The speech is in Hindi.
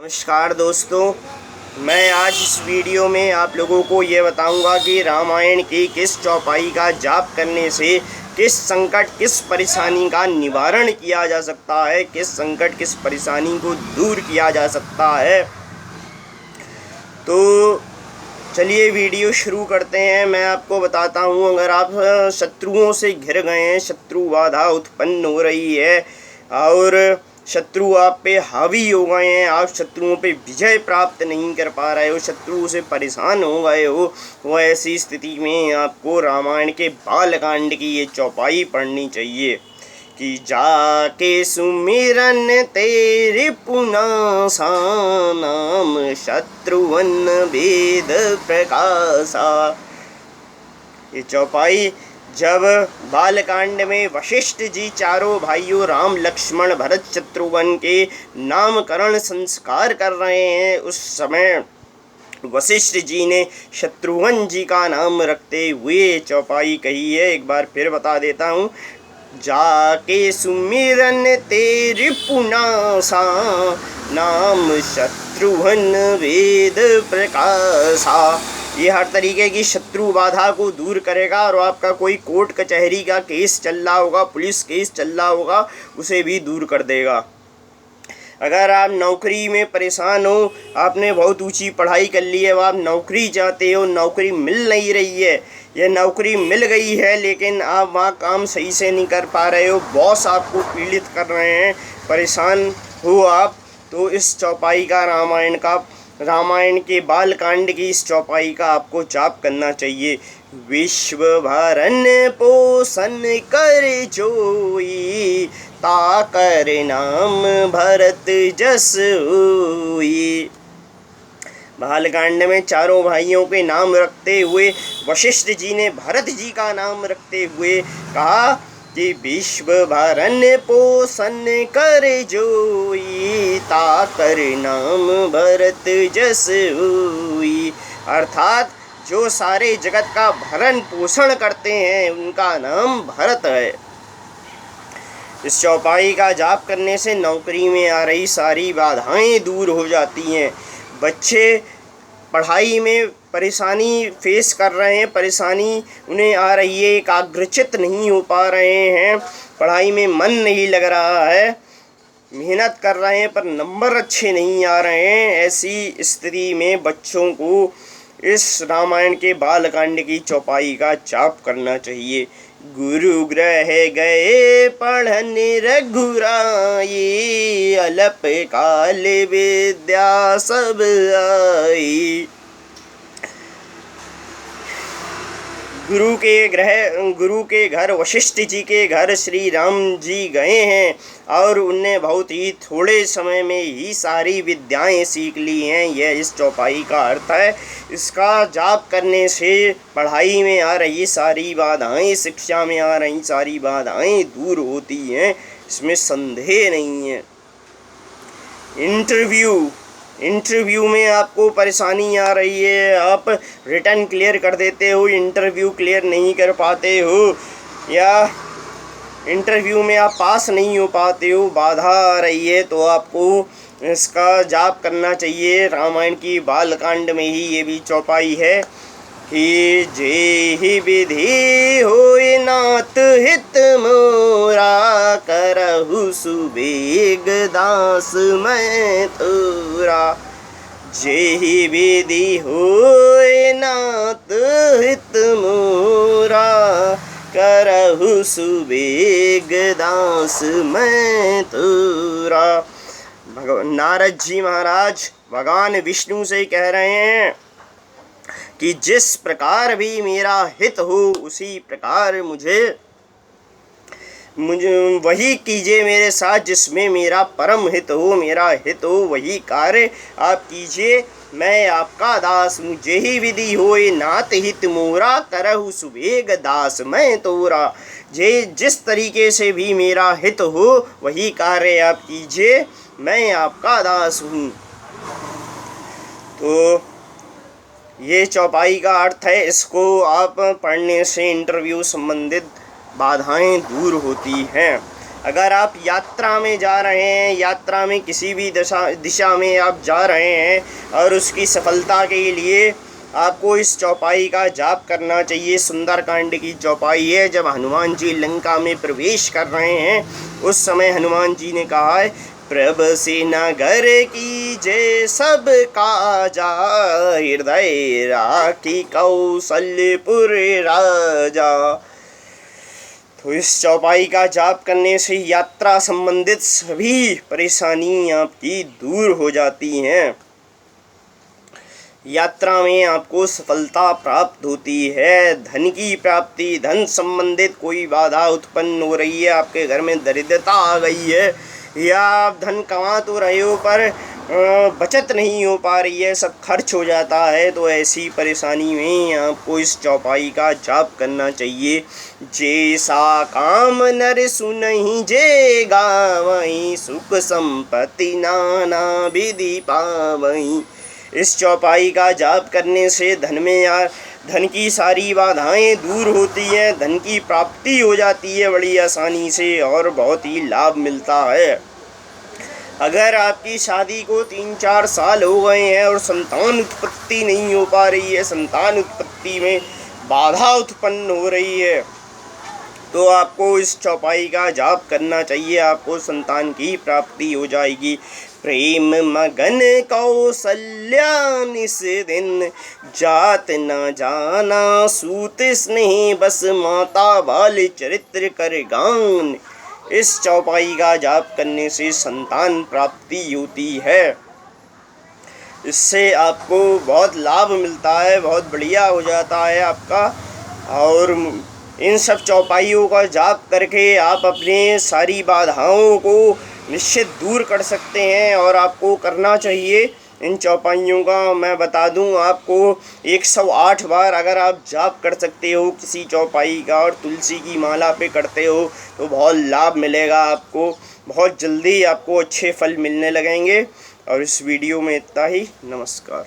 नमस्कार दोस्तों, मैं आज इस वीडियो में आप लोगों को ये बताऊंगा कि रामायण की किस चौपाई का जाप करने से किस संकट किस परेशानी का निवारण किया जा सकता है, किस संकट किस परेशानी को दूर किया जा सकता है। तो चलिए वीडियो शुरू करते हैं। मैं आपको बताता हूँ, अगर आप शत्रुओं से घिर गए हैं, शत्रु बाधा उत्पन्न हो रही है और शत्रु आप पे हावी हो गए हैं, आप शत्रुओं पे विजय प्राप्त नहीं कर पा रहे हो, शत्रु से परेशान हो गए हो, वो ऐसी स्थिति में आपको रामायण के बालकांड की ये चौपाई पढ़नी चाहिए कि जाके सुमिरन तेरे पुनासा नाम शत्रुवन वेद प्रकाशा। ये चौपाई जब बालकांड में वशिष्ठ जी चारों भाइयों राम लक्ष्मण भरत शत्रुघ्न के नामकरण संस्कार कर रहे हैं, उस समय वशिष्ठ जी ने शत्रुघ्न जी का नाम रखते हुए चौपाई कही है। एक बार फिर बता देता हूँ, जाके सुमिरन तेरे पुनासा नाम शत्रुघ्न वेद प्रकाशा। ये हर तरीके की शत्रु बाधा को दूर करेगा और आपका कोई कोर्ट कचहरी का केस चल रहा होगा, पुलिस केस चल रहा होगा, उसे भी दूर कर देगा। अगर आप नौकरी में परेशान हो, आपने बहुत ऊंची पढ़ाई कर ली है, आप नौकरी चाहते हो, नौकरी मिल नहीं रही है, यह नौकरी मिल गई है लेकिन आप वहाँ काम सही से नहीं कर पा रहे हो, बॉस आपको पीड़ित कर रहे हैं, परेशान हो आप, तो इस चौपाई का रामायण के बालकांड की इस चौपाई का आपको जाप करना चाहिए। विश्व भरन पोषण कर जोई, ताकर नाम भरत जस होई। बालकांड में चारों भाइयों के नाम रखते हुए वशिष्ठ जी ने भरत जी का नाम रखते हुए कहा कि विश्व भरन पोषण कर जोई, ताकर नाम भरत जस होई। अर्थात जो सारे जगत का भरण पोषण करते हैं उनका नाम भरत है। इस चौपाई का जाप करने से नौकरी में आ रही सारी बाधाएं दूर हो जाती हैं। बच्चे पढ़ाई में परेशानी फेस कर रहे हैं, परेशानी उन्हें आ रही है, एकाग्रचित नहीं हो पा रहे हैं, पढ़ाई में मन नहीं लग रहा है, मेहनत कर रहे हैं पर नंबर अच्छे नहीं आ रहे हैं। ऐसी स्थिति में बच्चों को इस रामायण के बालकांड की चौपाई का जाप करना चाहिए। गुरु ग्रह गए पढ़न रघुराई, अलप काल विद्या सब आई। गुरु के घर वशिष्ठ जी के घर श्री राम जी गए हैं और उनने बहुत ही थोड़े समय में ही सारी विद्याएं सीख ली हैं। यह इस चौपाई का अर्थ है। इसका जाप करने से पढ़ाई में आ रही सारी बाधाएं, शिक्षा में आ रही सारी बाधाएं दूर होती हैं, इसमें संदेह नहीं है। इंटरव्यू में आपको परेशानी आ रही है, आप रिटर्न क्लियर कर देते हो, इंटरव्यू क्लियर नहीं कर पाते हो, या इंटरव्यू में आप पास नहीं हो पाते हो, बाधा आ रही है, तो आपको इसका जाप करना चाहिए। रामायण की बालकांड में ही ये भी चौपाई है कि जेहि विधि होय नाथ हित मोरा, करहु सुबेग दास मैं तोरा। जेहि विधि होय नाथ हित मोरा, करहु सुबेग दास मैं तोरा। नारद जी महाराज भगवान विष्णु से कह रहे हैं कि जिस प्रकार भी मेरा हित हो उसी प्रकार मुझे वही कीजिए मेरे साथ, जिसमें मेरा परम हित हो, मेरा हित हो, वही कार्य आप कीजिए। मैं आपका दास हूँ। जेहि विधि होय नाथ हित मोरा, करहु सुबेग दास मैं तोरा। जिस तरीके से भी मेरा हित हो वही कार्य आप कीजिए, मैं आपका दास हूँ। तो ये चौपाई का अर्थ है। इसको आप पढ़ने से इंटरव्यू संबंधित बाधाएं दूर होती हैं। अगर आप यात्रा में जा रहे हैं, यात्रा में किसी भी दिशा में आप जा रहे हैं और उसकी सफलता के लिए आपको इस चौपाई का जाप करना चाहिए। सुंदरकांड की चौपाई है। जब हनुमान जी लंका में प्रवेश कर रहे हैं उस समय हनुमान जी ने कहा है, प्रभ से नगर की जय सब काजा, हृदय राखी कौशल्यपुर राजा। तो इस चौपाई का जाप करने से यात्रा संबंधित सभी परेशानी आपकी दूर हो जाती हैं। यात्रा में आपको सफलता प्राप्त होती है, धन की प्राप्ति, धन संबंधित कोई बाधा उत्पन्न हो रही है, आपके घर में दरिद्रता आ गई है या आप धन कमा तो रहे हो पर बचत नहीं हो पा रही है, सब खर्च हो जाता है, तो ऐसी परेशानी में आपको इस चौपाई का जाप करना चाहिए। जैसा काम नर सुनहि जे गावहीं, सुख संपत्ति नाना विधि पावहीं। इस चौपाई का जाप करने से धन की सारी बाधाएं दूर होती हैं, धन की प्राप्ति हो जाती है बड़ी आसानी से और बहुत ही लाभ मिलता है। अगर आपकी शादी को 3-4 साल हो गए हैं और संतान उत्पत्ति नहीं हो पा रही है, संतान उत्पत्ति में बाधा उत्पन्न हो रही है, तो आपको इस चौपाई का जाप करना चाहिए, आपको संतान की प्राप्ति हो जाएगी। प्रेम मगन कौशल्या निस दिन, जात न जाना सूत स्नेह, बस माता बाल चरित्र कर गान। इस चौपाई का जाप करने से संतान प्राप्ति होती है। इससे आपको बहुत लाभ मिलता है, बहुत बढ़िया हो जाता है आपका। और इन सब चौपाइयों का जाप करके आप अपने सारी बाधाओं को निश्चित दूर कर सकते हैं और आपको करना चाहिए इन चौपाइयों का। मैं बता दूं आपको 108 बार अगर आप जाप कर सकते हो किसी चौपाई का और तुलसी की माला पे करते हो तो बहुत लाभ मिलेगा आपको, बहुत जल्दी आपको अच्छे फल मिलने लगेंगे। और इस वीडियो में इतना ही। नमस्कार।